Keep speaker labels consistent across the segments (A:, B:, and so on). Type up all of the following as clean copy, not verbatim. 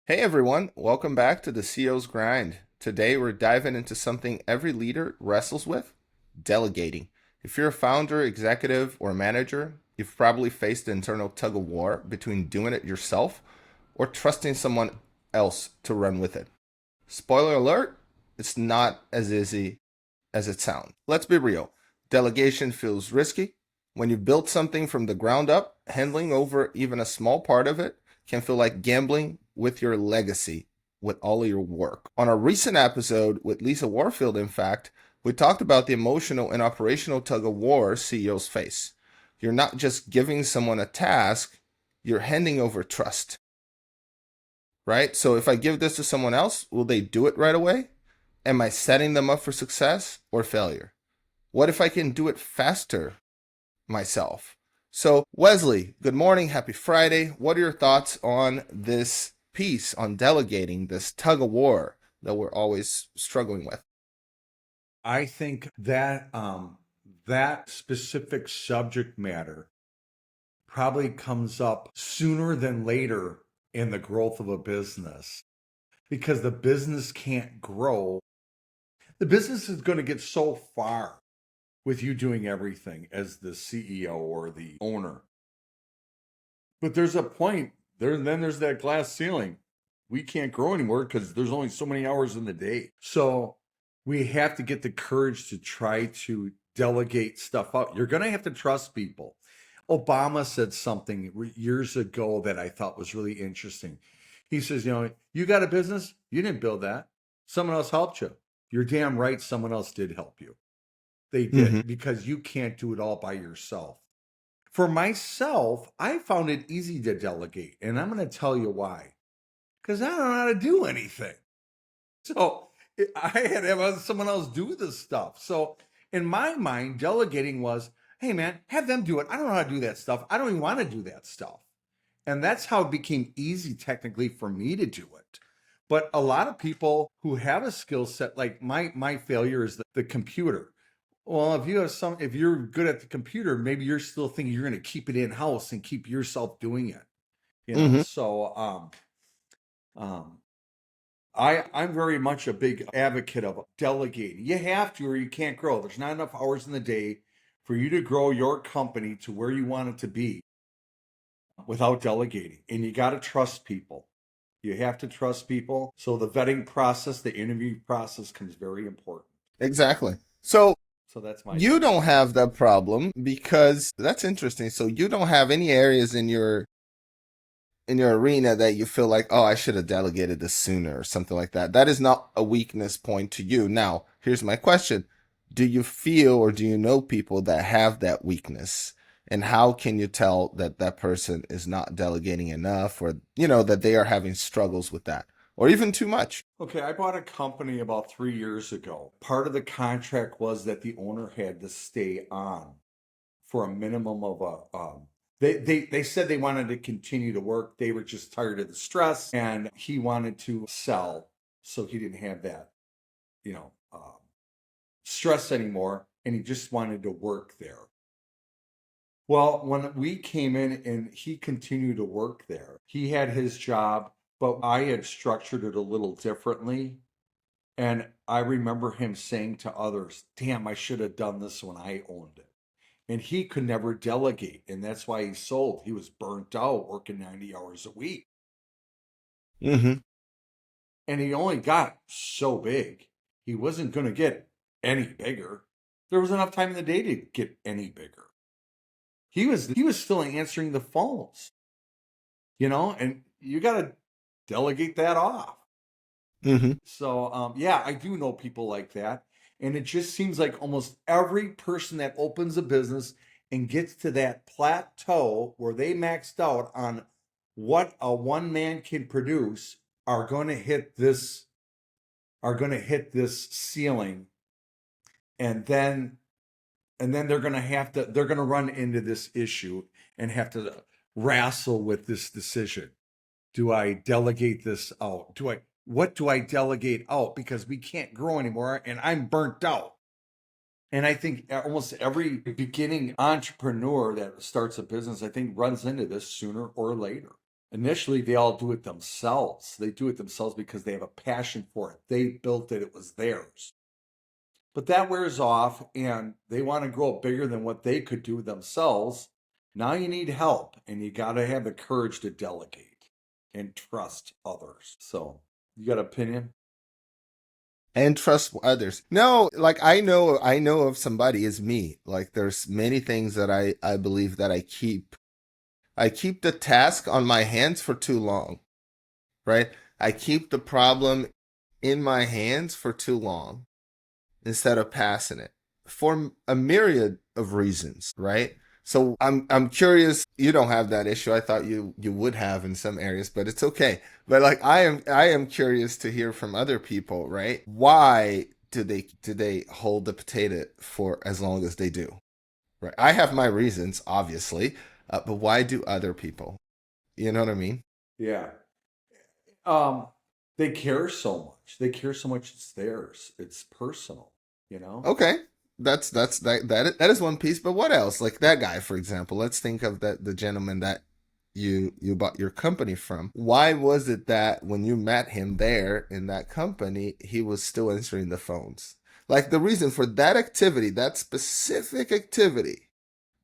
A: Hey everyone, welcome back to the CEO's Grind. Today we're diving into something every leader wrestles with, delegating. If you're a founder, executive, or manager, you've probably faced the internal tug of war between doing it yourself or trusting someone else to run with it. Spoiler alert, it's not as easy as it sounds. Let's be real. Delegation feels risky. When you build something from the ground up, handling over even a small part of it can feel like gambling with your legacy, with all of your work. On a recent episode with Lisa Warfield, in fact, we talked about the emotional and operational tug of war CEOs face. You're not just giving someone a task, you're handing over trust, right? So if I give this to someone else, will they do it right away? Am I setting them up for success or failure? What if I can do it faster myself? So, Wesley, good morning. Happy Friday. What are your thoughts on this piece on delegating, this tug of war that we're always struggling with?
B: I think that that specific subject matter probably comes up sooner than later in the growth of a business because the business can't grow. The business is going to get so far with you doing everything as the CEO or the owner. But there's a point there, and then there's that glass ceiling. We can't grow anymore because there's only so many hours in the day. So we have to get the courage to try to delegate stuff out. You're going to have to trust people. Obama said something years ago that I thought was really interesting. He says, you got a business, you didn't build that. Someone else helped you. You're damn right, someone else did help you. They
A: Mm-hmm.
B: did because you can't do it all by yourself. For myself, I found it easy to delegate, and I'm going to tell you why. Because I don't know how to do anything. So I had to have someone else do this stuff. So in my mind, delegating was, hey man, have them do it. I don't know how to do that stuff. I don't even want to do that stuff. And that's how it became easy technically for me to do it. But a lot of people who have a skill set, like my failure is the computer. Well, if you're good at the computer, maybe you're still thinking you're going to keep it in house and keep yourself doing it.
A: Mm-hmm.
B: So um, I'm very much a big advocate of delegating. You have to, or you can't grow. There's not enough hours in the day for you to grow your company to where you want it to be without delegating. And you got to trust people. You have to trust people. So the vetting process, the interview process comes very important.
A: Exactly. So
B: So that's my
A: you
B: take.
A: don't have that problem because that's interesting. So you don't have any areas in your arena that you feel like, oh, I should have delegated this sooner or something like that. That is not a weakness point to you. Now, here's my question. Do you feel or do you know people that have that weakness? And how can you tell that that person is not delegating enough or, that they are having struggles with that or even too much?
B: Okay, I bought a company about 3 years ago. Part of the contract was that the owner had to stay on for a minimum of they said they wanted to continue to work. They were just tired of the stress and he wanted to sell. So he didn't have that, you know, stress anymore. And he just wanted to work there. Well, when we came in and he continued to work there, he had his job, but I had structured it a little differently. And I remember him saying to others, damn, I should have done this when I owned it. And he could never delegate. And that's why he sold. He was burnt out working 90 hours a week.
A: Mm-hmm.
B: And he only got so big. He wasn't going to get any bigger. There was enough time in the day to get any bigger. He was still answering the phones, and you got to delegate that off.
A: Mm-hmm.
B: So, yeah, I do know people like that. And it just seems like almost every person that opens a business and gets to that plateau where they maxed out on what a one man can produce are going to hit this ceiling, and then they're going to run into this issue and have to wrestle with this decision. Do I delegate this out? What do I delegate out? Because we can't grow anymore and I'm burnt out. And I think almost every beginning entrepreneur that starts a business, I think runs into this sooner or later. Initially, they all do it themselves. They do it themselves because they have a passion for it. They built it, it was theirs. But that wears off and they want to grow bigger than what they could do themselves. Now you need help and you got to have the courage to delegate and trust others. So, you got an opinion?
A: And trust others. No, like I know of somebody is me. Like there's many things that I believe that I keep the task on my hands for too long, right? I keep the problem in my hands for too long instead of passing it for a myriad of reasons, right? So I'm curious. You don't have that issue. I thought you would have in some areas, but it's okay. But like I am curious to hear from other people, right? Why do they hold the potato for as long as they do? Right. I have my reasons, obviously, but why do other people? You know what I mean?
B: Yeah. Um, they care so much. They care so much it's theirs. It's personal, you know?
A: Okay. That is one piece, but what else? Like that guy, for example. Let's think of that the gentleman that you bought your company from. Why was it that when you met him there in that company, he was still answering the phones? Like the reason for that activity, that specific activity,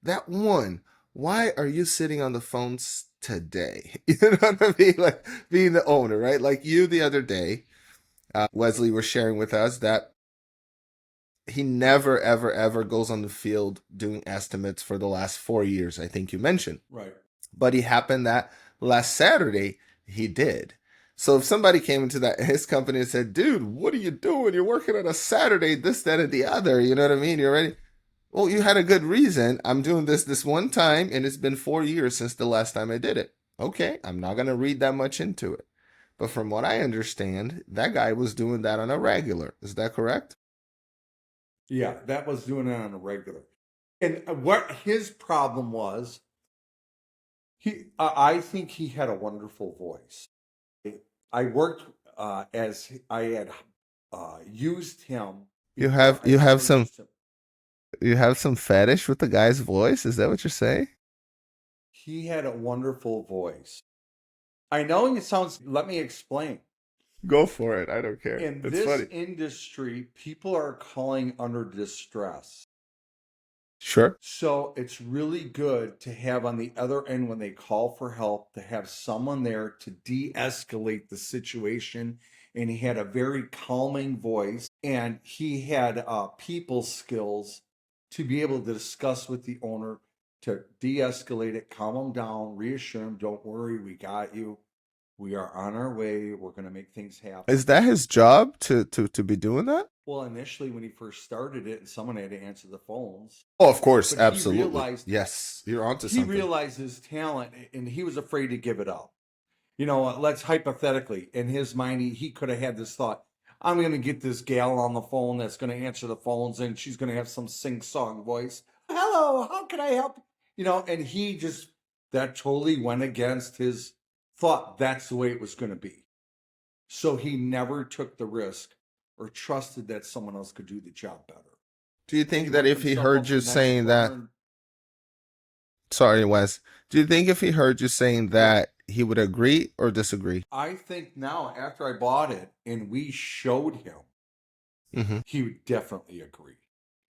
A: that one, why are you sitting on the phones today? You know what I mean? Like being the owner, right? Like you the other day, Wesley was sharing with us that he never, ever, ever goes on the field doing estimates for the last 4 years, I think you mentioned.
B: Right.
A: But he happened that last Saturday he did. So if somebody came into that his company and said, "Dude, what are you doing? You're working on a Saturday, this, that, and the other." You know what I mean? You're ready. Well, you had a good reason. I'm doing this one time, and it's been 4 years since the last time I did it. Okay, I'm not gonna read that much into it. But from what I understand, that guy was doing that on a regular. Is that correct?
B: Yeah, that was doing it on a regular. And what his problem was, I think he had a wonderful voice. I worked as I had used him
A: You
B: before
A: have
B: I
A: you have
B: never
A: some
B: used him.
A: you have some fetish with the guy's voice. Is that what you're saying?
B: He had a wonderful voice. I know it sounds, let me explain.
A: Go for it. I don't care.
B: In
A: It's
B: this
A: funny.
B: industry, people are calling under distress.
A: Sure.
B: So it's really good to have on the other end when they call for help to have someone there to de-escalate the situation. And he had a very calming voice and he had people skills to be able to discuss with the owner to de-escalate it, calm him down, reassure him, don't worry, we got you. We are on our way. We're going to make things happen.
A: Is that his job to be doing that?
B: Well, initially when he first started it and someone had to answer the phones,
A: Oh, of course,
B: but
A: absolutely. Yes, you're onto
B: he
A: something.
B: realized his talent and he was afraid to give it up. You know, let's hypothetically, in his mind, he could have had this thought, I'm going to get this gal on the phone that's going to answer the phones and she's going to have some sing song voice. Hello, how can I help? You know, and he just, that totally went against his thought that's the way it was going to be. So he never took the risk or trusted that someone else could do the job better.
A: Do you
B: And he
A: think that
B: worked
A: if he
B: himself
A: heard
B: up
A: you
B: the next
A: saying that,
B: rung.
A: sorry, Wes, do you think if he heard you saying
B: Yeah.
A: that, he would agree or disagree?
B: I think now, after I bought it and we showed him,
A: Hmm.
B: he would definitely agree.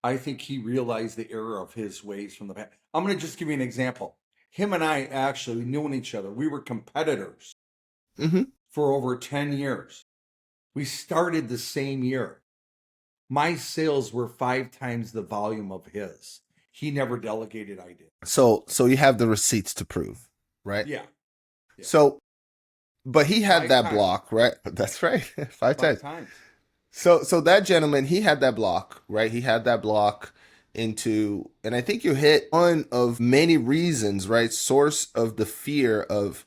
B: I think he realized the error of his ways from the past. I'm going to just give you an example. Him and I actually knew each other. We were competitors
A: Hmm.
B: for over 10 years. We started the same year. My sales were 5 times the volume of his. He never delegated, I did.
A: So you have the receipts to prove, right?
B: Yeah, yeah.
A: So, but he had
B: Five
A: that
B: times.
A: block, right? That's right, five
B: Five
A: times.
B: times.
A: So that gentleman, he had that block, right? He had that block into, and I think you hit one of many reasons, right? Source of the fear of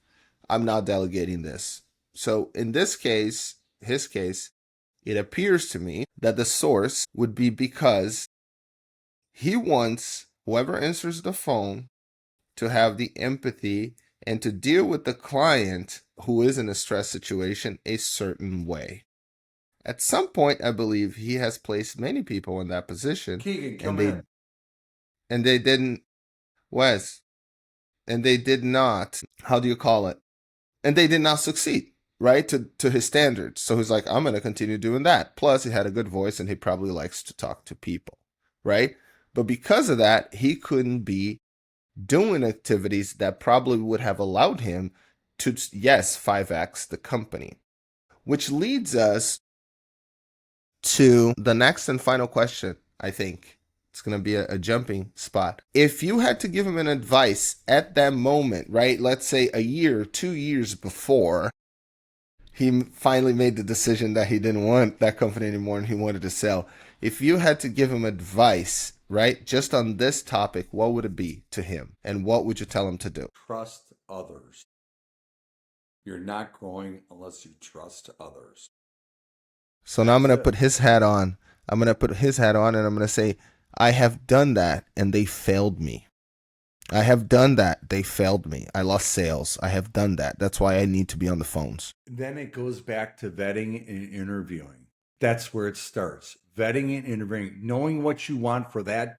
A: I'm not delegating this. So in this case, his case, it appears to me that the source would be because he wants whoever answers the phone to have the empathy and to deal with the client who is in a stress situation a certain way. At some point, I believe he has placed many people in that position,
B: Keegan,
A: and
B: come
A: they
B: here.
A: and they didn't Wes, and they did not. How do you call it? and they did not succeed, right? To his standards. So he's like, I'm gonna continue doing that. Plus, he had a good voice, and he probably likes to talk to people, right? But because of that, he couldn't be doing activities that probably would have allowed him to, yes, 5x the company. Which leads us to the next and final question, I think. It's going to be a jumping spot. If you had to give him an advice at that moment, right? Let's say a year, 2 years before he finally made the decision that he didn't want that company anymore and he wanted to sell. If you had to give him advice, right, just on this topic, what would it be to him? And what would you tell him to do?
B: Trust others. You're not growing unless you trust others.
A: So now I'm
B: That's
A: going to
B: it.
A: put his hat on. I'm going to put his hat on and I'm going to say, I have done that and they failed me. I have done that. They failed me. I lost sales. I have done that. That's why I need to be on the phones.
B: Then it goes back to vetting and interviewing. That's where it starts. Vetting and interviewing, knowing what you want for that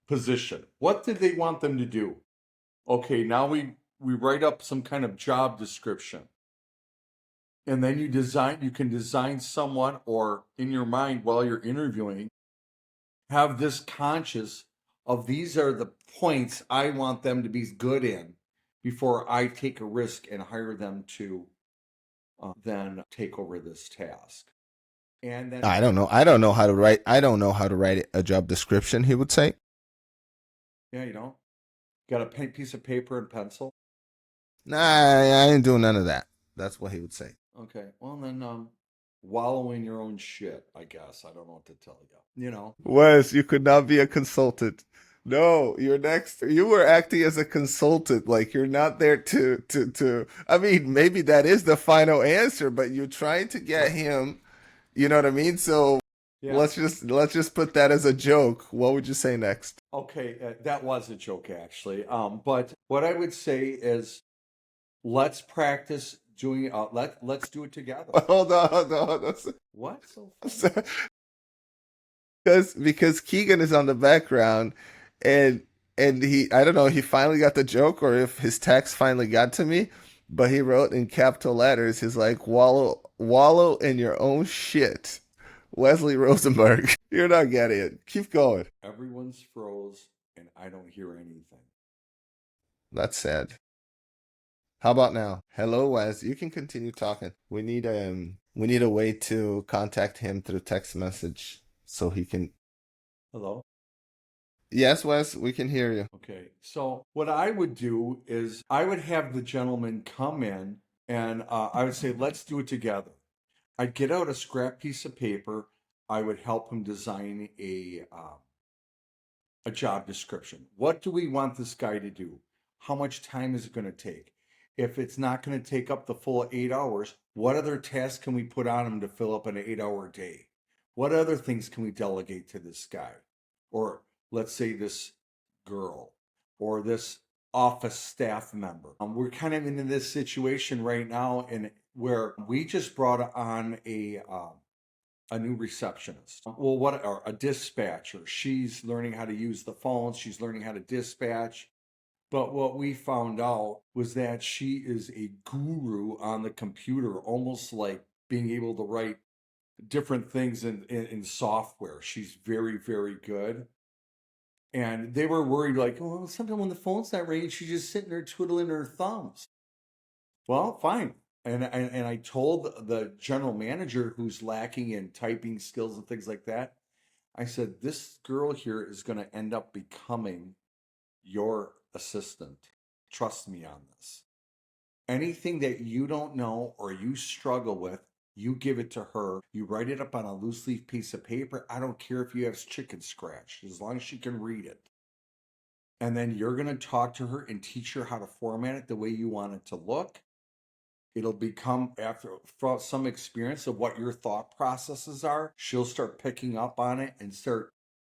B: position. What did they want them to do? Okay, now we write up some kind of job description. And then you can design someone, or in your mind while you're interviewing, have this conscious of these are the points I want them to be good in before I take a risk and hire them to then take over this task. And then,
A: I don't know. I don't know how to write. I don't know how to write a job description, he would say.
B: yeah, you know, got a piece of paper and pencil.
A: Nah, I ain't doing none of that. That's what he would say.
B: Okay, well then, wallow in your own shit, I guess. I don't know what to tell you. You know,
A: Wes, you could not be a consultant. No, you're next. You were acting as a consultant, like you're not there to. I mean, maybe that is the final answer, but you're trying to get him. You know what I mean? So
B: yeah.
A: let's just put that as a joke. What would you say next?
B: Okay, that was a joke actually. But what I would say is let's practice doing. Let's do it together.
A: Hold on, hold on, hold on.
B: What's so funny?
A: Because Keegan is on the background, and he, I don't know, he finally got the joke or if his text finally got to me, but he wrote in capital letters, he's like, wallow in your own shit. Wesley Rosenberg. You're not getting it. Keep going.
B: Everyone's froze, and I don't hear anything.
A: That's sad. How about now? Hello, Wes. You can continue talking. We need a way to contact him through text message so he can.
B: Hello?
A: Yes, Wes, we can hear you.
B: Okay. So what I would do is I would have the gentleman come in and I would say, let's do it together. I'd get out a scrap piece of paper. I would help him design a job description. What do we want this guy to do? How much time is it going to take? If it's not going to take up the full 8 hours, what other tasks can we put on him to fill up an 8 hour day? What other things can we delegate to this guy? Or let's say this girl or this office staff member. We're kind of in this situation right now, and where we just brought on a new receptionist. Well, what or a dispatcher? She's learning how to use the phones. She's learning how to dispatch. But what we found out was that she is a guru on the computer, almost like being able to write different things in software. She's very, very good. And they were worried, like, oh, sometimes when the phone's not ringing, she's just sitting there twiddling her thumbs. Well, fine. And I told the general manager who's lacking in typing skills and things like that, I said, this girl here is going to end up becoming your assistant. Trust me on this. Anything that you don't know or you struggle with, you give it to her. You write it up on a loose leaf piece of paper. I don't care if you have chicken scratch, as long as she can read it. And then you're going to talk to her and teach her how to format it the way you want it to look. It'll become, after some experience of what your thought processes are, she'll start picking up on it and start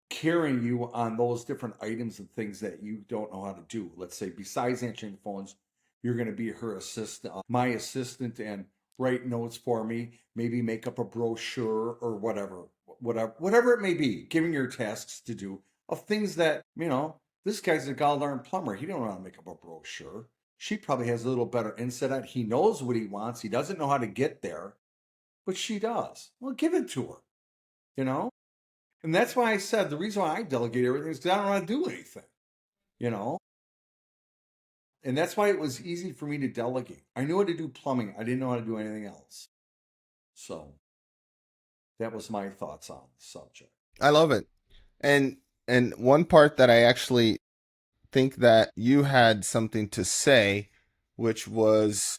B: carrying you on those different items and things that you don't know how to do. Let's say, besides answering phones, you're going to be her assistant, my assistant, and write notes for me, maybe make up a brochure or whatever it may be, giving your tasks to do of things that, this guy's a goddamn plumber. He don't know how to make up a brochure. She probably has a little better insight on it. He knows what he wants. He doesn't know how to get there, but she does. Well, give it to her, you know? And that's why I said the reason why I delegate everything is because I don't know how to do anything, you know? And that's why it was easy for me to delegate. I knew how to do plumbing. I didn't know how to do anything else. So that was my thoughts on the subject.
A: I love it. And one part that I actually think that you had something to say, which was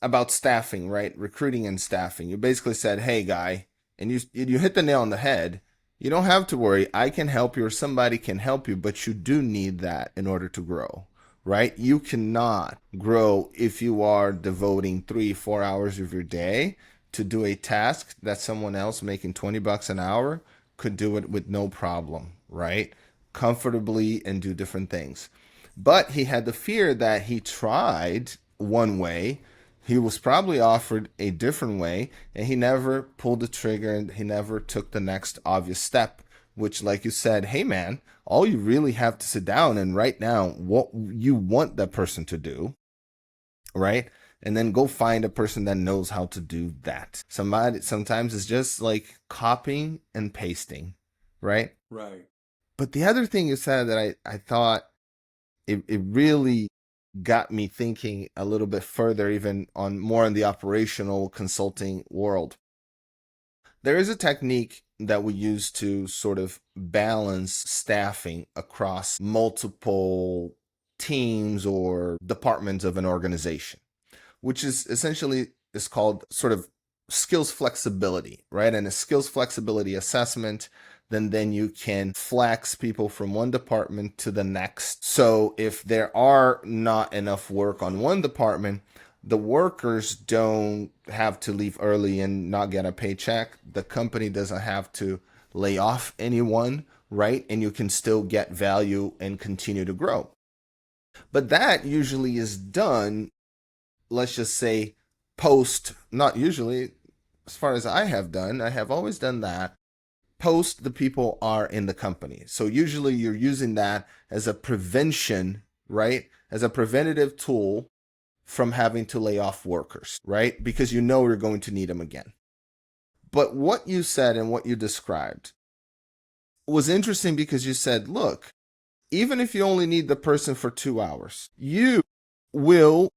A: about staffing, right? Recruiting and staffing. You basically said, "Hey, guy," and you hit the nail on the head. You don't have to worry. I can help you, or somebody can help you, but you do need that in order to grow, right? You cannot grow if you are devoting 3, 4 hours of your day to do a task that someone else making $20 an hour could do it with no problem, right? Comfortably and do different things. But he had the fear that he tried one way, he was probably offered a different way, and he never pulled the trigger and he never took the next obvious step, which, like you said, hey man, all you really have to sit down and write down what you want that person to do, right? And then go find a person that knows how to do that. Sometimes it's just like copying and pasting, right?
B: Right.
A: But the other thing you said that I thought it really got me thinking a little bit further, even on more in the operational consulting world. There is a technique that we use to sort of balance staffing across multiple teams or departments of an organization, which is essentially is called sort of skills flexibility, right? And a skills flexibility assessment, then you can flex people from one department to the next. So if there are not enough work on one department, the workers don't have to leave early and not get a paycheck. The company doesn't have to lay off anyone, right? And you can still get value and continue to grow. But that usually is done, let's just say, post, not usually, as far as I have done, I have always done that post the people are in the company. So usually you're using that as a prevention, right? As a preventative tool from having to lay off workers, right? Because you know you're going to need them again. But what you said and what you described was interesting because you said, look, even if you only need the person for 2 hours, will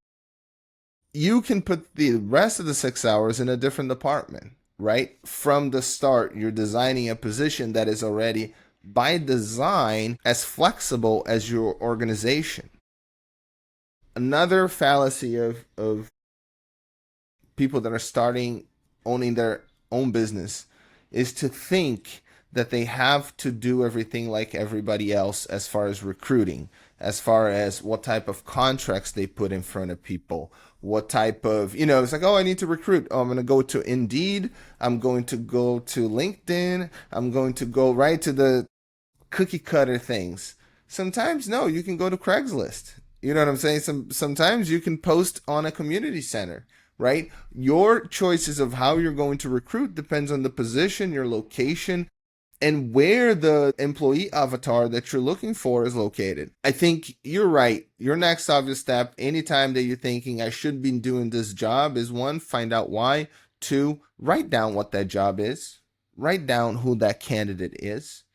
A: you can put the rest of the 6 hours in a different department, right? From the start, you're designing a position that is already by design as flexible as your organization. Another fallacy of people that are starting owning their own business is to think that they have to do everything like everybody else as far as recruiting, as far as what type of contracts they put in front of people, what type of, it's like, oh, I need to recruit. Oh, I'm going to go to Indeed. I'm going to go to LinkedIn. I'm going to go right to the cookie cutter things. Sometimes, no, you can go to Craigslist. You know what I'm saying? Sometimes you can post on a community center, right? Your choices of how you're going to recruit depends on the position, your location, and where the employee avatar that you're looking for is located. I think you're right. Your next obvious step, anytime that you're thinking I should be doing this job, is one, find out why. Two, write down what that job is. Write down who that candidate is.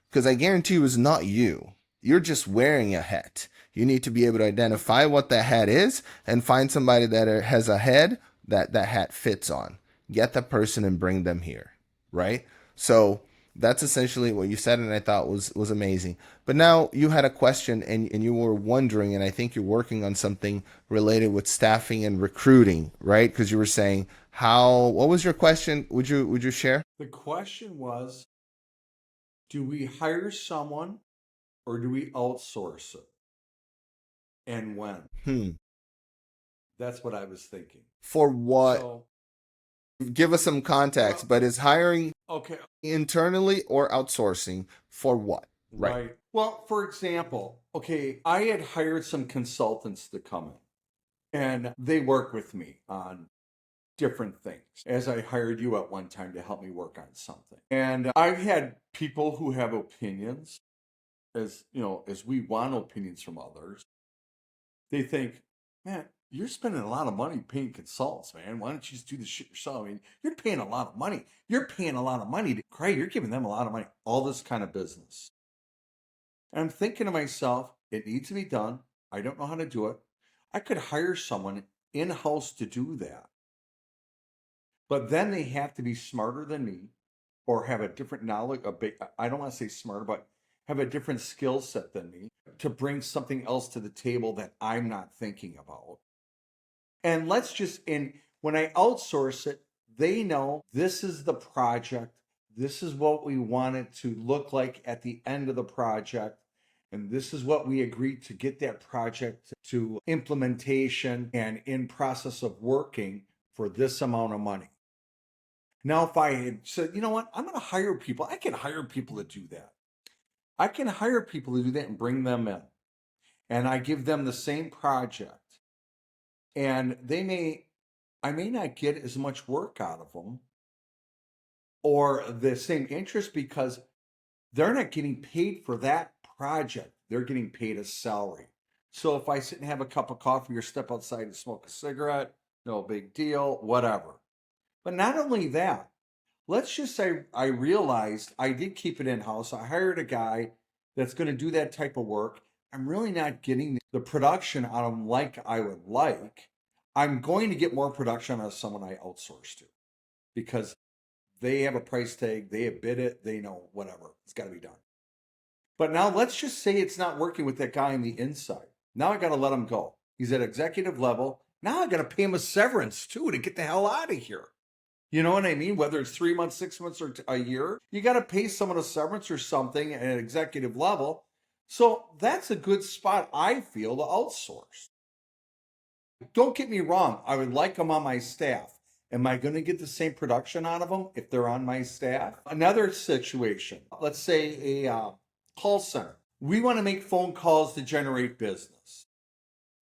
A: Because I guarantee you it's not you. You're just wearing a hat. You need to be able to identify what that hat is and find somebody that has a head that that hat fits on. Get the person and bring them here, right? So that's essentially what you said, and I thought was amazing. But now you had a question, and you were wondering, and I think you're working on something related with staffing and recruiting, right? Because you were saying what was your question? Would you share?
B: The question was, do we hire someone or do we outsource it? And when? That's what I was thinking.
A: For what?
B: So,
A: give us some context, but is hiring
B: okay,
A: internally or outsourcing for what?
B: right. Well, for example, okay, I had hired some consultants to come in and they work with me on different things, as I hired you at one time to help me work on something. And I've had people who have opinions, as you know, as we want opinions from others. they think, man, you're spending a lot of money paying consultants, man. Why don't you just do the shit yourself? I mean, you're paying a lot of money. You're paying a lot of money to Craig. You're giving them a lot of money. All this kind of business. And I'm thinking to myself, it needs to be done. I don't know how to do it. I could hire someone in-house to do that. But then they have to be smarter than me or have a different knowledge. I don't want to say smarter, but have a different skill set than me to bring something else to the table that I'm not thinking about. And when I outsource it, they know this is the project. This is what we want it to look like at the end of the project. And this is what we agreed to get that project to implementation and in process of working for this amount of money. Now, if I had said, you know what, I'm going to hire people. I can hire people to do that. I can hire people to do that and bring them in. And I give them the same project. And I may not get as much work out of them or the same interest because they're not getting paid for that project. They're getting paid a salary. So if I sit and have a cup of coffee or step outside and smoke a cigarette, no big deal, whatever. But not only that, let's just say I realized I did keep it in-house. I hired a guy that's going to do that type of work. I'm really not getting the production out of them like I would like. I'm going to get more production out of someone I outsource to because they have a price tag, they have bid it, they know whatever, it's got to be done. But now let's just say it's not working with that guy on the inside. Now I got to let him go. He's at executive level. Now I got to pay him a severance too to get the hell out of here. You know what I mean? Whether it's 3 months, 6 months, or a year, you got to pay someone a severance or something at an executive level. So that's a good spot, I feel, to outsource. Don't get me wrong. I would like them on my staff. Am I going to get the same production out of them if they're on my staff? Another situation, let's say a call center. We want to make phone calls to generate business.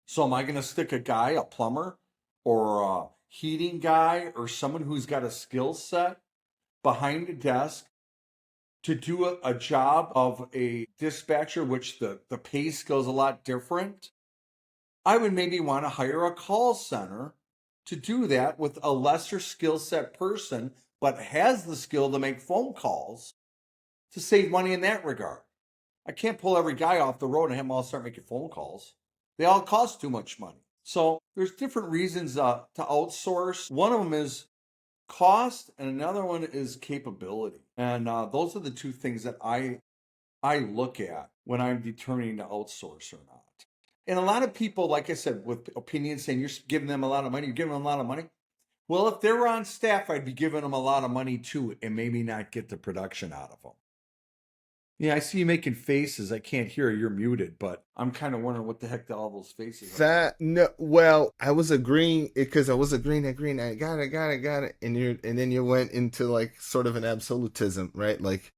B: So am I going to stick a guy, a plumber or a heating guy or someone who's got a skill set behind a desk to do a job of a dispatcher, which the pay scale is a lot different? I would maybe want to hire a call center to do that with a lesser skill set person, but has the skill to make phone calls to save money in that regard. I can't pull every guy off the road and have them all start making phone calls. They all cost too much money. So there's different reasons to outsource. One of them is cost and another one is capability. And those are the two things that I look at when I'm determining to outsource or not. And a lot of people, like I said, with opinions saying you're giving them a lot of money, you're giving them a lot of money. Well, if they were on staff, I'd be giving them a lot of money too and maybe not get the production out of them. Yeah, I see you making faces. I can't hear. You're muted, but I'm kind of wondering what the heck all those faces are.
A: Well, I was agreeing because I was agreeing. I got it. And then you went into like sort of an absolutism, right? Like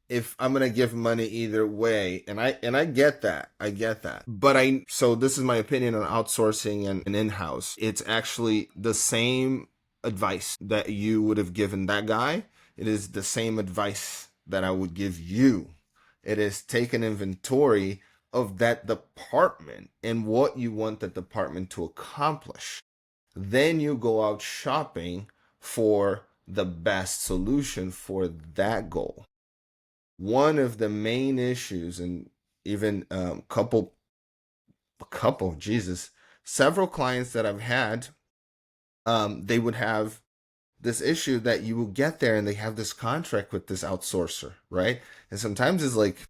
A: if I'm gonna give money either way, and I get that. But so this is my opinion on outsourcing and in-house. It's actually the same advice that you would have given that guy. It is the same advice that I would give you. It is take an inventory of that department and what you want the department to accomplish. Then you go out shopping for the best solution for that goal. One of the main issues, and even several clients that I've had, they would have this issue that you will get there and they have this contract with this outsourcer, right? And sometimes it's like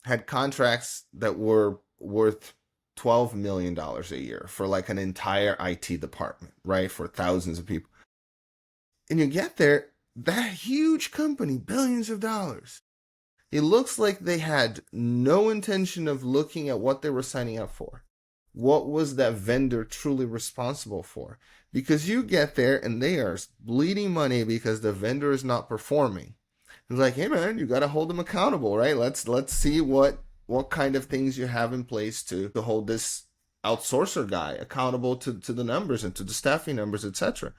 A: had contracts that were worth $12 million a year for like an entire IT department, right? For thousands of people. And you get there, that huge company, billions of dollars. It looks like they had no intention of looking at what they were signing up for. What was that vendor truly responsible for? Because you get there and they are bleeding money because the vendor is not performing. It's like, hey man, you got to hold them accountable, right? Let's see what kind of things you have in place to hold this outsourcer guy accountable to the numbers and to the staffing numbers, etc.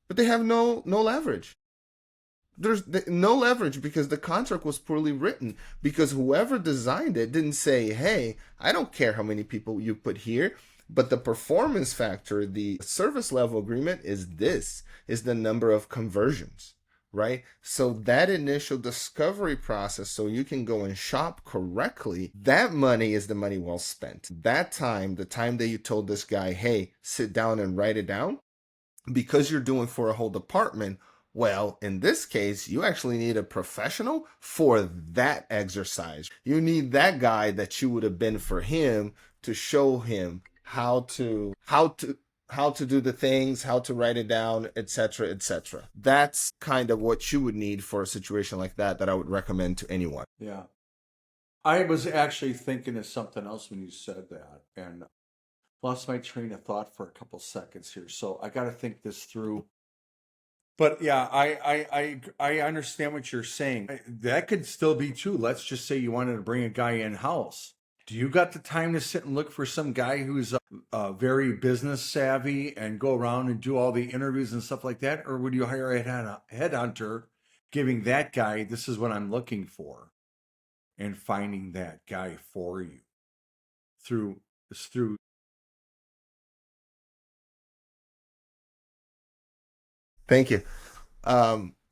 A: But they have no leverage. There's no leverage because the contract was poorly written, because whoever designed it didn't say, hey, I don't care how many people you put here, but the performance factor, the service level agreement is the number of conversions, right? So that initial discovery process, so you can go and shop correctly, that money is the money well spent. That time, the time that you told this guy, hey, sit down and write it down, because you're doing for a whole department, well, in this case, you actually need a professional for that exercise. You need that guy that you would have been for him to show him how to do the things, how to write it down, etc., etc. That's kind of what you would need for a situation like that I would recommend to anyone.
B: Yeah. I was actually thinking of something else when you said that, and lost my train of thought for a couple seconds here. So I got to think this through. But yeah, I understand what you're saying. That could still be true. Let's just say you wanted to bring a guy in house. Do you got the time to sit and look for some guy who's very business savvy and go around and do all the interviews and stuff like that? Or would you hire a headhunter, giving that guy, this is what I'm looking for, and finding that guy for you through.
A: Thank you.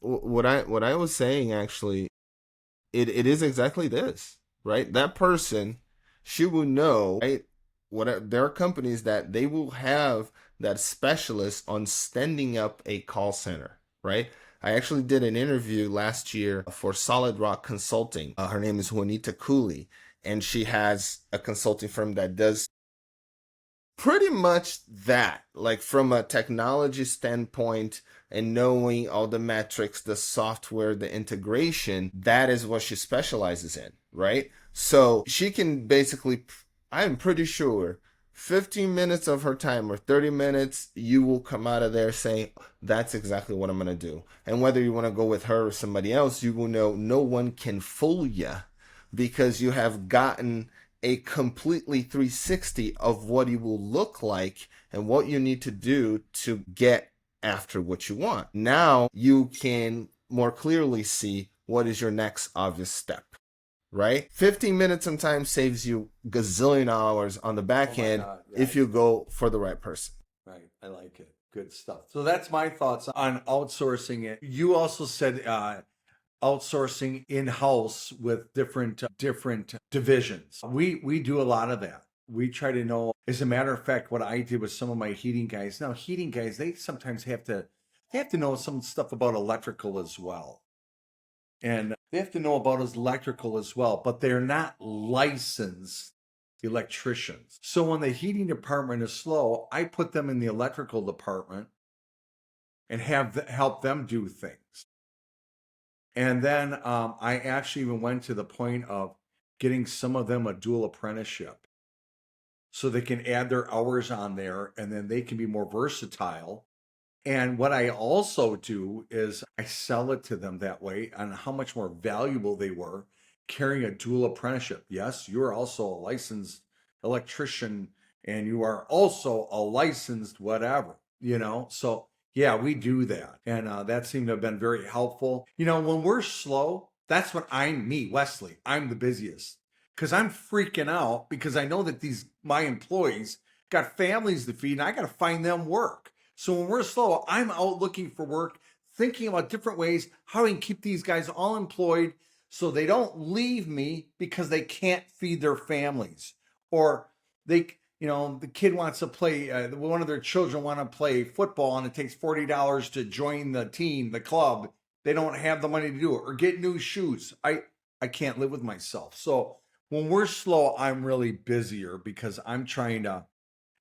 A: What I was saying actually, it is exactly this, right? That person, she will know, right? There are companies that they will have that specialist on standing up a call center, right? I actually did an interview last year for Solid Rock Consulting. Her name is Juanita Cooley, and she has a consulting firm that does pretty much that, like from a technology standpoint and knowing all the metrics, the software, the integration, that is what she specializes in, right? So she can basically, I'm pretty sure 15 minutes of her time or 30 minutes, you will come out of there saying, that's exactly what I'm going to do. And whether you want to go with her or somebody else, you will know no one can fool you, because you have gotten a completely 360 of what it will look like and what you need to do to get after what you want. Now you can more clearly see what is your next obvious step, right? 15 minutes sometimes saves you gazillion hours on the back end if you go for the right person.
B: Right. I like it. Good stuff. So that's my thoughts on outsourcing it. You also said outsourcing in-house with different divisions. We do a lot of that. We try to know, as a matter of fact, what I did with some of my heating guys. Now, heating guys, they sometimes have to know some stuff about electrical as well. And they have to know about electrical as well, but they're not licensed electricians. So when the heating department is slow, I put them in the electrical department and help them do things. And then I actually even went to the point of getting some of them a dual apprenticeship, so they can add their hours on there and then they can be more versatile. And what I also do is I sell it to them that way on how much more valuable they were carrying a dual apprenticeship. Yes, you're also a licensed electrician and you are also a licensed whatever, so yeah, we do that. And that seemed to have been very helpful. When we're slow, that's when Wesley, I'm the busiest, because I'm freaking out because I know that my employees got families to feed and I got to find them work. So when we're slow, I'm out looking for work, thinking about different ways how we can keep these guys all employed so they don't leave me because they can't feed their families, or the kid wants to play, one of their children want to play football and it takes $40 to join the team, the club. They don't have the money to do it, or get new shoes. I can't live with myself. So when we're slow, I'm really busier because I'm trying to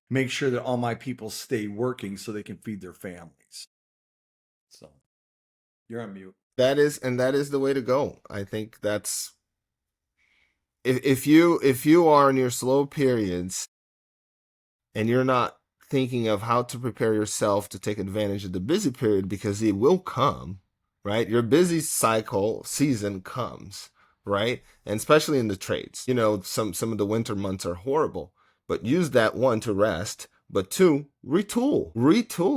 B: make sure that all my people stay working so they can feed their families. So you're on mute.
A: That is the way to go. I think that's, if you are in your slow periods and you're not thinking of how to prepare yourself to take advantage of the busy period, because it will come, right? Your busy season comes, right? And especially in the trades, some of the winter months are horrible, but use that, one, to rest, but two, retool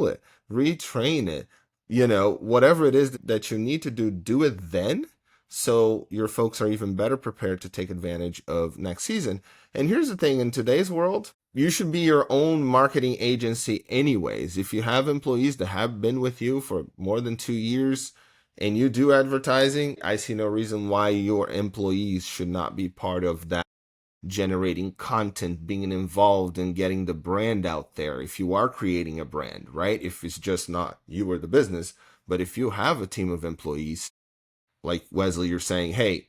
A: it, retrain it, whatever it is that you need to do, do it then. So your folks are even better prepared to take advantage of next season. And here's the thing, in today's world, you should be your own marketing agency anyways. If you have employees that have been with you for more than 2 years and you do advertising, I see no reason why your employees should not be part of that, generating content, being involved in getting the brand out there. If you are creating a brand, right? If it's just not you or the business, but if you have a team of employees, like Wesley, you're saying, hey,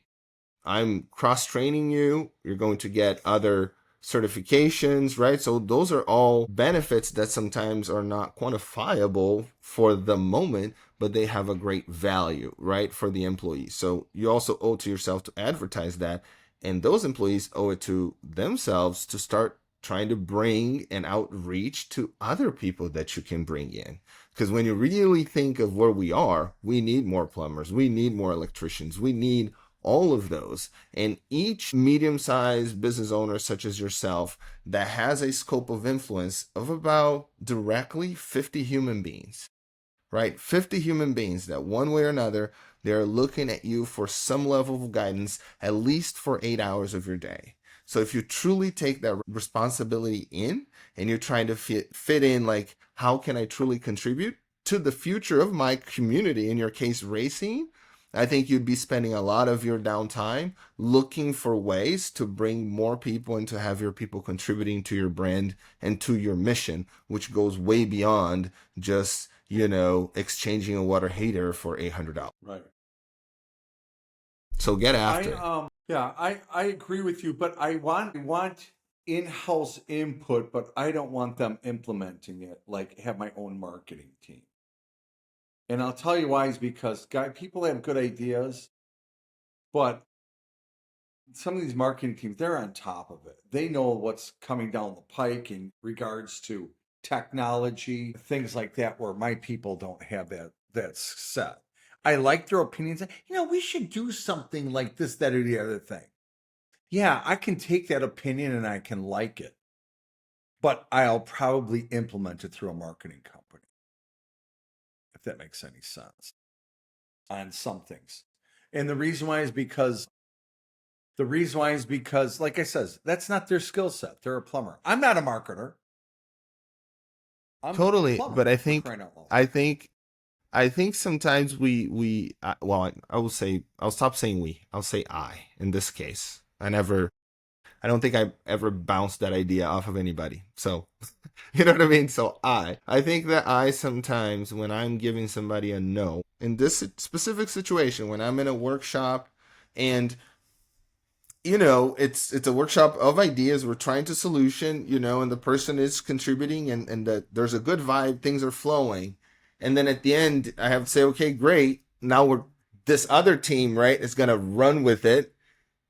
A: I'm cross training you. You're going to get other certifications, right? So those are all benefits that sometimes are not quantifiable for the moment, but they have a great value, right, for the employees. So you also owe to yourself to advertise that. And those employees owe it to themselves to start trying to bring an outreach to other people that you can bring in. Because when you really think of where we are, we need more plumbers, we need more electricians, we need all of those. And each medium-sized business owner such as yourself that has a scope of influence of about directly 50 human beings, right? 50 human beings that one way or another, they're looking at you for some level of guidance, at least for 8 hours of your day. So if you truly take that responsibility in and you're trying to fit in, like, how can I truly contribute to the future of my community, in your case, racing, I think you'd be spending a lot of your downtime looking for ways to bring more people and to have your people contributing to your brand and to your mission, which goes way beyond just, exchanging a water heater for $800.
B: Right.
A: So get after it.
B: I agree with you, but I want in-house input, but I don't want them implementing it, like have my own marketing team. And I'll tell you why, is because people have good ideas, but some of these marketing teams, they're on top of it. They know what's coming down the pike in regards to technology, things like that, where my people don't have that set. I like their opinions. We should do something like this, that, or the other thing. Yeah, I can take that opinion and I can like it, but I'll probably implement it through a marketing company, if that makes any sense, on some things. And the reason why is because, like I said, that's not their skill set. They're a plumber. I'm not a marketer. I'm
A: Totally,
B: a plumber,
A: but I
B: for
A: think,
B: crying out loud.
A: I think sometimes I will say, I'll stop saying we. I'll say I in this case. I don't think I've ever bounced that idea off of anybody. So, you know what I mean? So I think that I sometimes, when I'm giving somebody a no, in this specific situation, when I'm in a workshop and it's a workshop of ideas, we're trying to solution, and the person is contributing, and that there's a good vibe, things are flowing. And then at the end, I have to say, okay, great. Now this other team, right, is going to run with it.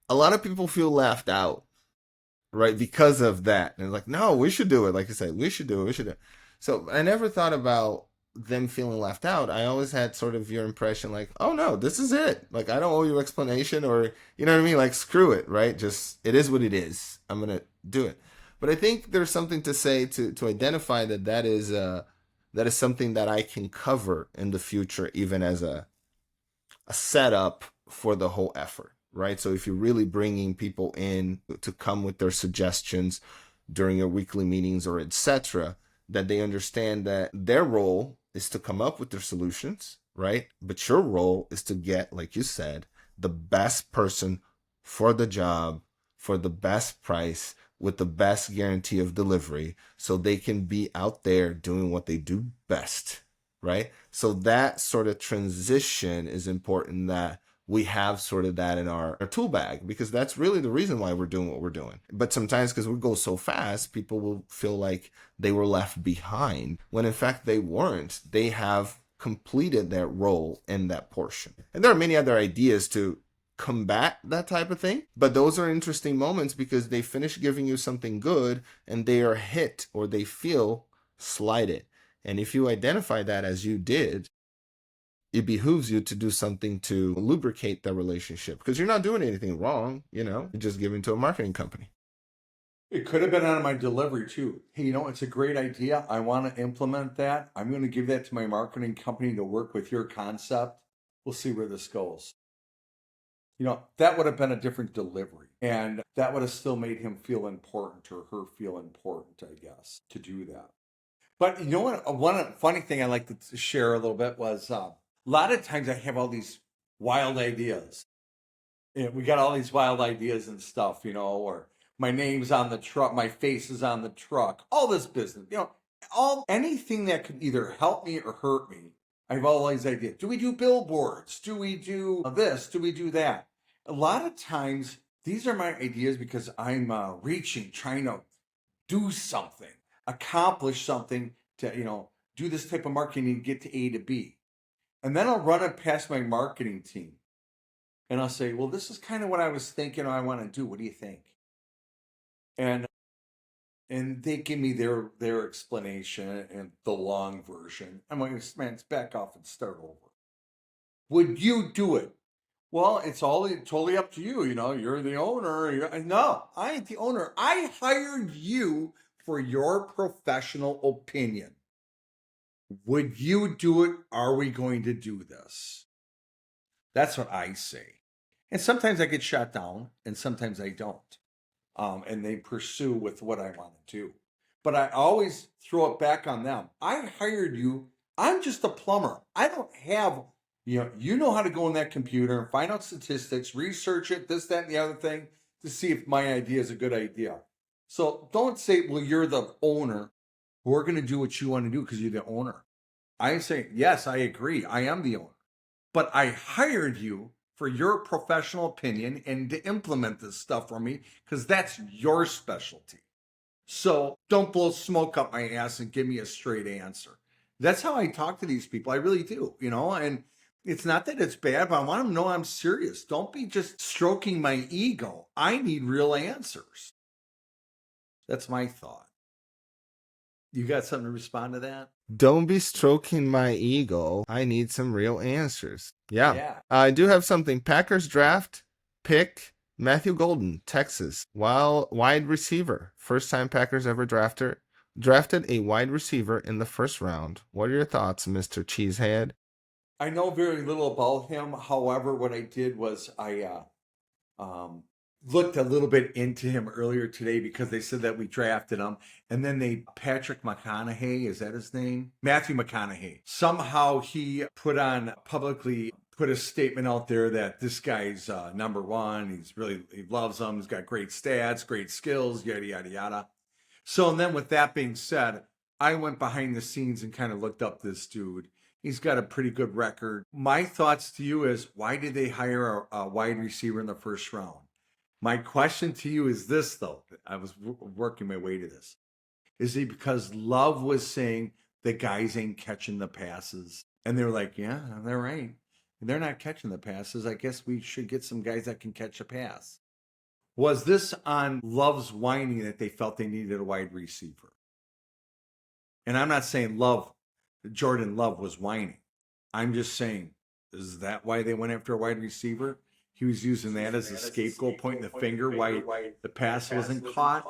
A: A lot of people feel left out, right, because of that. And like, no, we should do it. Like I said, we should do it. We should do it. So I never thought about them feeling left out. I always had sort of your impression, like, oh no, this is it. Like, I don't owe you explanation, or, you know what I mean? Like, screw it, right? Just, it is what it is. I'm going to do it. But I think there's something to say to identify that is something that I can cover in the future, even as a setup for the whole effort, right? So if you're really bringing people in to come with their suggestions during your weekly meetings or etc., that they understand that their role is to come up with their solutions, right? But your role is to get, like you said, the best person for the job, for the best price, with the best guarantee of delivery, so they can be out there doing what they do best, right? So that sort of transition is important, that we have sort of that in our tool bag, because that's really the reason why we're doing what we're doing. But sometimes, because we go so fast, people will feel like they were left behind, when in fact they weren't. They have completed their role in that portion. And there are many other ideas to combat that type of thing, but those are interesting moments because they finish giving you something good and they are hit, or they feel slighted. And if you identify that, as you did, it behooves you to do something to lubricate the relationship, because you're not doing anything wrong, you're just giving to a marketing company.
B: It could have been on my delivery too. Hey, it's a great idea. I want to implement that. I'm going to give that to my marketing company to work with your concept. We'll see where this goes. That would have been a different delivery. And that would have still made him feel important or her feel important, I guess, to do that. But you know what? One funny thing I like to share a little bit was a lot of times I have all these wild ideas. We got all these wild ideas and stuff, or my name's on the truck, my face is on the truck, all this business, anything that could either help me or hurt me. I have all these ideas. Do we do billboards? Do we do this? Do we do that? A lot of times, these are my ideas because I'm reaching, trying to do something, accomplish something to, do this type of marketing and get to A to B. And then I'll run it past my marketing team. And I'll say, well, this is kind of what I was thinking I want to do. What do you think? And they give me their explanation and the long version. I'm like, man, let's back off and start over. Would you do it? Well, it's all totally up to you. You're the owner. No, I ain't the owner. I hired you for your professional opinion. Would you do it? Are we going to do this? That's what I say. And sometimes I get shot down and sometimes I don't. And they pursue with what I want to do. But I always throw it back on them. I hired you. I'm just a plumber. I don't have, you know how to go in that computer and find out statistics, research it, this, that, and the other thing to see if my idea is a good idea. So don't say, well, you're the owner. We're going to do what you want to do because you're the owner. I say, yes, I agree. I am the owner. But I hired you for your professional opinion and to implement this stuff for me because that's your specialty. So don't blow smoke up my ass and give me a straight answer. That's how I talk to these people. I really do, and it's not that it's bad, but I want them to know I'm serious. Don't be just stroking my ego. I need real answers. That's my thought. You got something to respond to that?
A: Don't be stroking my ego. I need some real answers. Yeah. I do have something. Packers draft pick Matthew Golden, Texas, wide receiver. First time Packers ever drafted a wide receiver in the first round. What are your thoughts, Mr. Cheesehead?
B: I know very little about him. However, what I did was I looked a little bit into him earlier today because they said that we drafted him. And then Patrick McConaughey, is that his name? Matthew McConaughey. Somehow he put a statement out there that this guy's number one. He loves him. He's got great stats, great skills, yada, yada, yada. So, and then with that being said, I went behind the scenes and kind of looked up this dude. He's got a pretty good record. My thoughts to you is, why did they hire a wide receiver in the first round? My question to you is this, though. I was working my way to this. Is it because Love was saying the guys ain't catching the passes? And they were like, yeah, they're right. They're not catching the passes. I guess we should get some guys that can catch a pass. Was this on Love's whining that they felt they needed a wide receiver? And I'm not saying Jordan Love was whining. I'm just saying, is that why they went after a wide receiver? He was using that as a scapegoat, pointing the finger why the pass wasn't caught.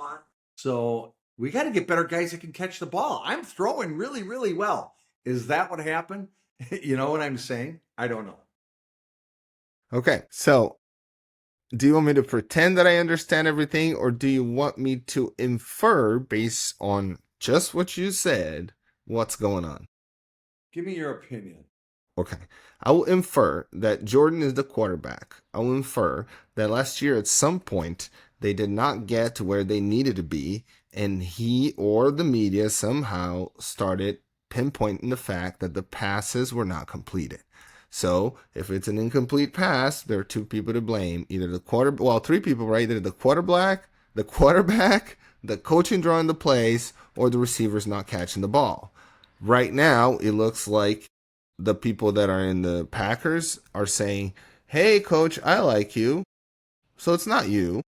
B: So we got to get better guys that can catch the ball. I'm throwing really, really well. Is that what happened? You know what I'm saying? I don't know.
A: Okay, so do you want me to pretend that I understand everything, or do you want me to infer based on just what you said what's going on?
B: Give me your opinion.
A: Okay. I will infer that Jordan is the quarterback. I will infer that last year at some point they did not get to where they needed to be, and he or the media somehow started pinpointing the fact that the passes were not completed. So if it's an incomplete pass, there are two people to blame. Either three people, right? Either the quarterback, the coaching drawing the plays, or the receivers not catching the ball. Right now, it looks like the people that are in the Packers are saying, hey, coach, I like you. So it's not you.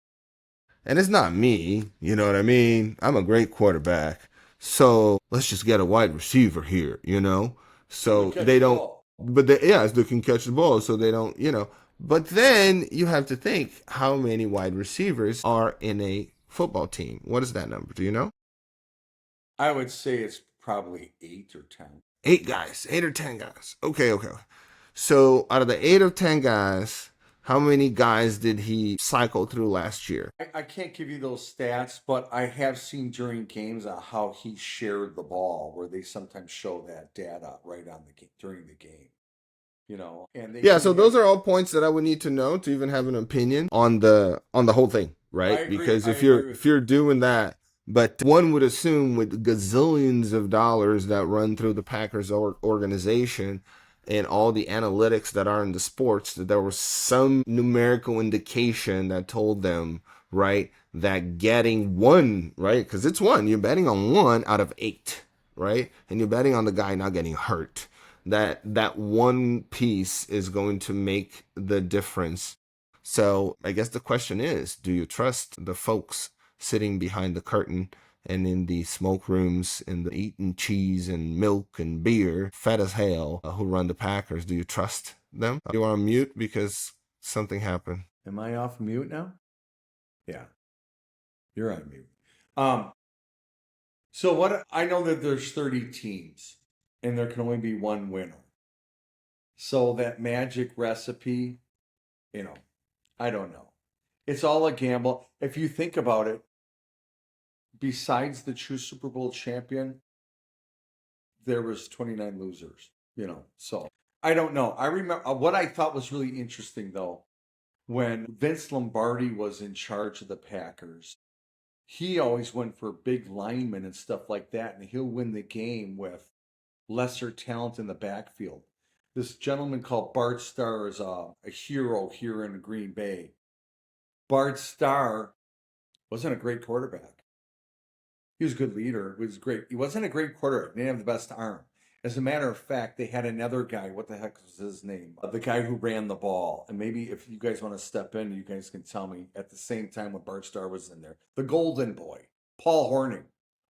A: And it's not me. You know what I mean? I'm a great quarterback. So let's just get a wide receiver here, So they don't, they can catch the ball. So they don't, But then you have to think how many wide receivers are in a football team, what is that number? Do you know?
B: I would say it's probably 8 or 10.
A: 8 guys, 8 or 10 guys. Okay, okay. So out of the 8 or 10 guys, how many guys did he cycle through last year?
B: I can't give you those stats, but I have seen during games how he shared the ball, where they sometimes show that data right on the game during the game. And they
A: Yeah,
B: can
A: so
B: have.
A: those are all points that I would need to know to even have an opinion on the whole thing,
B: I
A: right?
B: agree.
A: Because
B: I
A: if you're
B: agree with
A: if you're doing that, but one would assume with gazillions of dollars that run through the Packers organization and all the analytics that are in the sports, that there was some numerical indication that told them, right, that getting one, right, because it's one, you're betting on 1 out of 8, right, and you're betting on the guy not getting hurt, that one piece is going to make the difference. So I guess the question is, do you trust the folks sitting behind the curtain and in the smoke rooms and the eating cheese and milk and beer, fat as hell, who run the Packers? Do you trust them? You are on mute because something happened.
B: Am I off mute now? Yeah, you're on mute. Um, so what I know that there's 30 teams and there can only be one winner. So that magic recipe, you know, I don't know. It's all a gamble. If you think about it, besides the true Super Bowl champion, there was 29 losers. So I don't know. I remember what I thought was really interesting though, when Vince Lombardi was in charge of the Packers, he always went for big linemen and stuff like that, and he'll win the game with lesser talent in the backfield. This gentleman called Bart Starr is a hero here in Green Bay. Bart Starr wasn't a great quarterback. He was a good leader. He was great. He wasn't a great quarterback. He didn't have the best arm. As a matter of fact, they had another guy. What the heck was his name? The guy who ran the ball. And maybe if you guys want to step in, you guys can tell me at the same time when Bart Starr was in there. The Golden Boy, Paul Hornung.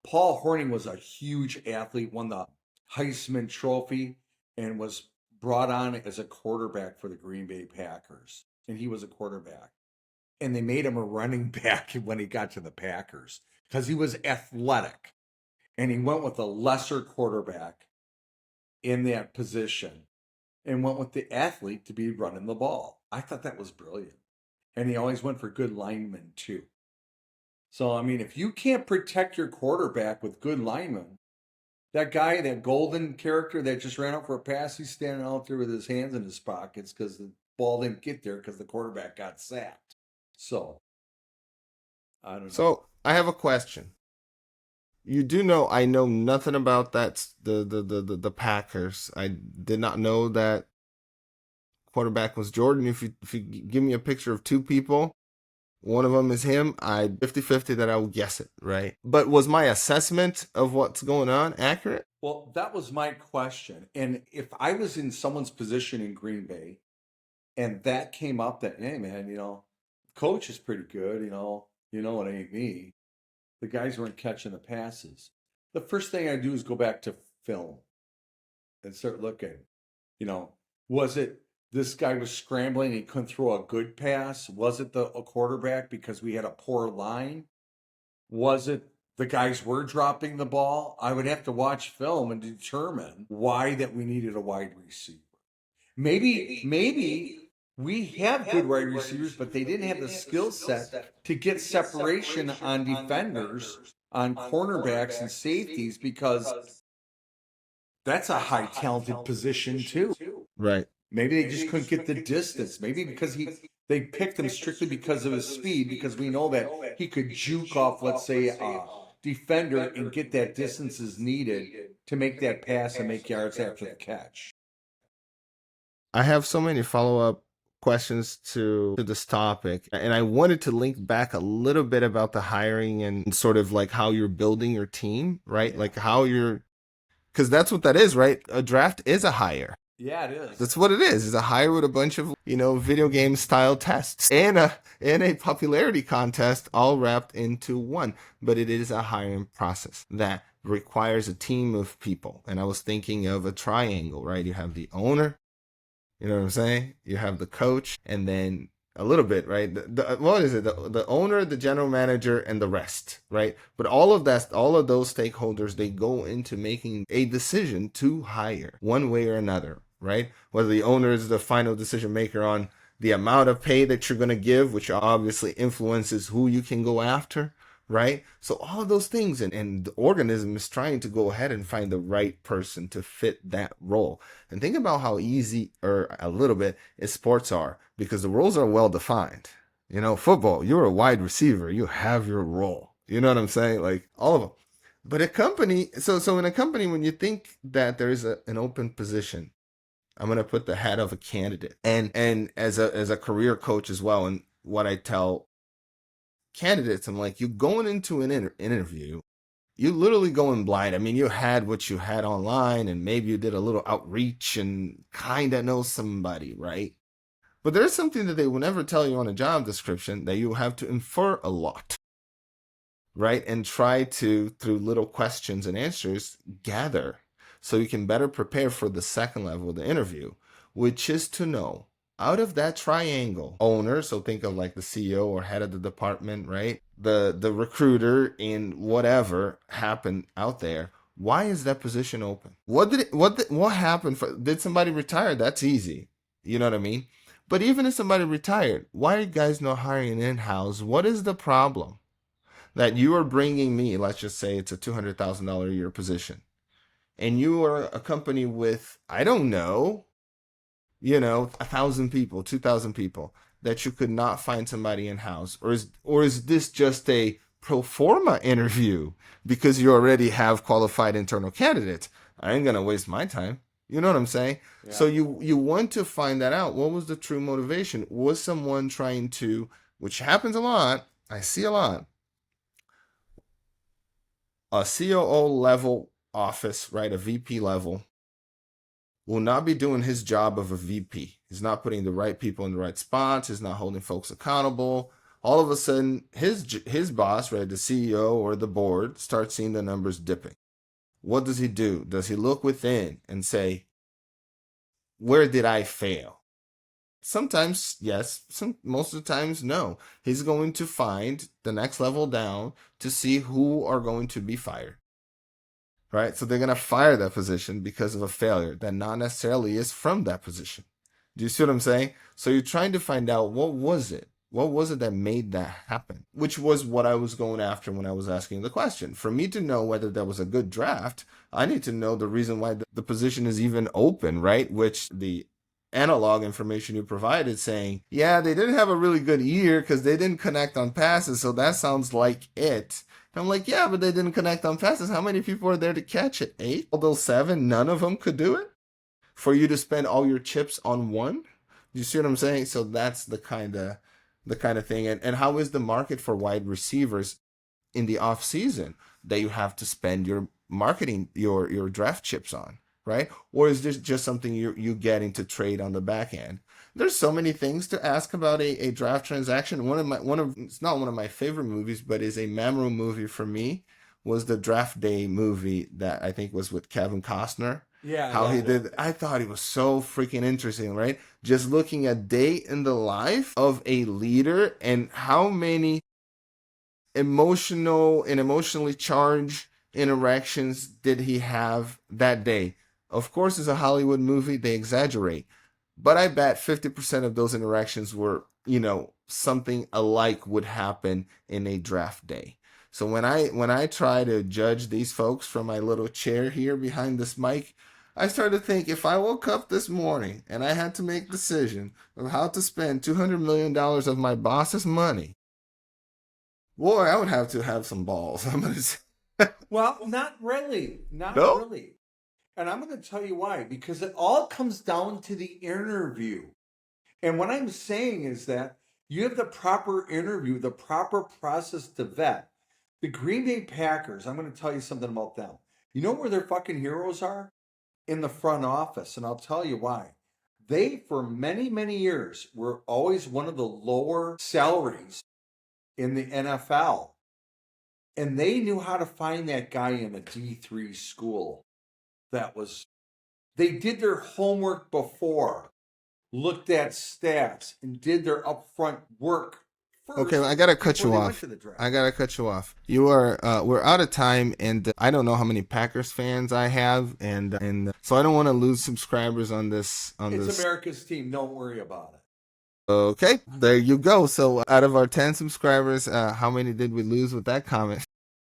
B: Paul Hornung was a huge athlete, won the Heisman Trophy, and was brought on as a quarterback for the Green Bay Packers. And he was a quarterback. And they made him a running back when he got to the Packers because he was athletic. And he went with a lesser quarterback in that position and went with the athlete to be running the ball. I thought that was brilliant. And he always went for good linemen too. So, I mean, if you can't protect your quarterback with good linemen, that guy, that golden character that just ran out for a pass, he's standing out there with his hands in his pockets because the ball didn't get there because the quarterback got sacked. So, I don't know.
A: So I have a question. You do know I know nothing about the Packers. I did not know that quarterback was Jordan. If you give me a picture of two people, one of them is him, I 50-50 that I will guess it, right? But was my assessment of what's going on accurate?
B: Well, that was my question. And if I was in someone's position in Green Bay and that came up that, hey man, coach is pretty good, it ain't me. The guys weren't catching the passes. The first thing I do is go back to film and start looking. Was it this guy was scrambling and he couldn't throw a good pass? Was it a quarterback because we had a poor line? Was it the guys were dropping the ball? I would have to watch film and determine why that we needed a wide receiver. Maybe we have good wide receivers, but they didn't have the skill set to get separation on defenders, on cornerbacks and safeties, because that's a high talented position too.
A: Right.
B: Maybe they just couldn't get the distance. Maybe because they picked him strictly because of his speed, because we know that he could juke off, let's say, a defender and get that distance as needed to make that pass and make yards after the catch.
A: I have so many follow-up questions to this topic, and I wanted to link back a little bit about the hiring and sort of like how you're building your team, right?
B: Yeah.
A: Like how because that's what that is, right? A draft is a hire.
B: Yeah, it is.
A: That's what it is. It's a hire with a bunch of, video game style tests and a popularity contest all wrapped into one. But it is a hiring process that requires a team of people. And I was thinking of a triangle, right? You have the owner, you know what I'm saying? You have the coach, and then a little bit, right? What is it? The owner, the general manager, and the rest, right? But all of that, all of those stakeholders, they go into making a decision to hire one way or another, right? Whether the owner is the final decision maker on the amount of pay that you're going to give, which obviously influences who you can go after, right? So all of those things, and the organism is trying to go ahead and find the right person to fit that role. And think about how easy, or a little bit, sports are, because the roles are well defined. You know, football, you're a wide receiver, you have your role. You know what I'm saying? Like all of them. But a company, so in a company, when you think that there is an open position, I'm gonna put the hat of a candidate, and as a career coach as well. And what I tell candidates, I'm like, you going into an interview, you literally going blind. I mean, you had what you had online, and maybe you did a little outreach and kind of know somebody, right? But there's something that they will never tell you on a job description, that you have to infer a lot, right? And try to, through little questions and answers, gather so you can better prepare for the second level of the interview, which is to know, out of that triangle, owner, so think of like the CEO or head of the department, right? The recruiter, and whatever happened out there, why is that position open? What happened did somebody retire? That's easy. You know what I mean? But even if somebody retired, why are you guys not hiring in-house? What is the problem? That you are bringing me, let's just say it's a $200,000 a year position, and you are a company with, I don't know, 1,000 people, 2,000 people, that you could not find somebody in house, or is this just a pro forma interview because you already have qualified internal candidates? I ain't gonna waste my time. You know what I'm saying? Yeah. So you want to find that out. What was the true motivation? Was someone trying to, which happens a lot, I see a lot, a COO level office, right? A VP level will not be doing his job of a VP. He's not putting the right people in the right spots. He's not holding folks accountable. All of a sudden, his boss, right, the CEO or the board, starts seeing the numbers dipping. What does he do? Does he look within and say, where did I fail? Sometimes yes, most of the times no. He's going to find the next level down to see who are going to be fired. Right? So they're going to fire that position because of a failure that not necessarily is from that position. Do you see what I'm saying? So you're trying to find out, what was it? What was it that made that happen? Which was what I was going after when I was asking the question. For me to know whether that was a good draft, I need to know the reason why the position is even open, right? Which the analog information you provided saying, yeah, they didn't have a really good year because they didn't connect on passes, so that sounds like it. And I'm like, yeah, but they didn't connect on passes. How many people are there to catch it? 8? All those 7, none of them could do it? For you to spend all your chips on one? Do you see what I'm saying? So that's the kind of thing. And how is the market for wide receivers in the off season that you have to spend your marketing, your draft chips on, right? Or is this just something you getting to trade on the back end? There's so many things to ask about a draft transaction. It's not one of my favorite movies, but is a memorable movie for me, was the Draft Day movie that I think was with Kevin Costner.
B: Yeah.
A: How he did. I thought it was so freaking interesting, right? Just looking at day in the life of a leader and how many emotionally charged interactions did he have that day. Of course, it's a Hollywood movie, they exaggerate. But I bet 50% of those interactions were, something alike would happen in a draft day. So when I try to judge these folks from my little chair here behind this mic, I started to think, if I woke up this morning and I had to make a decision of how to spend $200 million of my boss's money, boy, I would have to have some balls. I'm gonna say.
B: Well, not really. Not
A: No?
B: really. And I'm going to tell you why. Because it all comes down to the interview. And what I'm saying is that you have the proper interview, the proper process to vet. The Green Bay Packers, I'm going to tell you something about them. You know where their fucking heroes are? In the front office. And I'll tell you why. They, for many, many years, were always one of the lower salaries in the NFL. And they knew how to find that guy in a D3 school. They did their homework before. looked at stats and did their upfront work first.
A: Okay, I gotta cut
B: before
A: you
B: they went
A: off.
B: to the draft.
A: I gotta cut you off. You are we're out of time, and I don't know how many Packers fans I have, and so I don't want to lose subscribers on this.
B: It's America's team. Don't worry about it.
A: Okay, there you go. So out of our 10 subscribers, how many did we lose with that comment?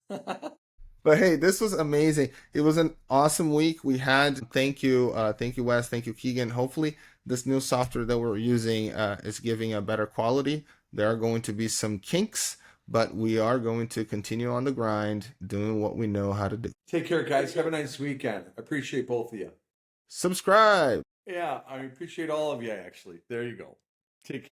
A: But hey, this was amazing. It was an awesome week. We had, thank you, Wes, thank you, Keegan. Hopefully, this new software that we're using is giving a better quality. There are going to be some kinks, but we are going to continue on the grind, doing what we know how to do.
B: Take care, guys. Have a nice weekend. I appreciate both of you.
A: Subscribe.
B: Yeah, I appreciate all of you, actually. There you go. Take care.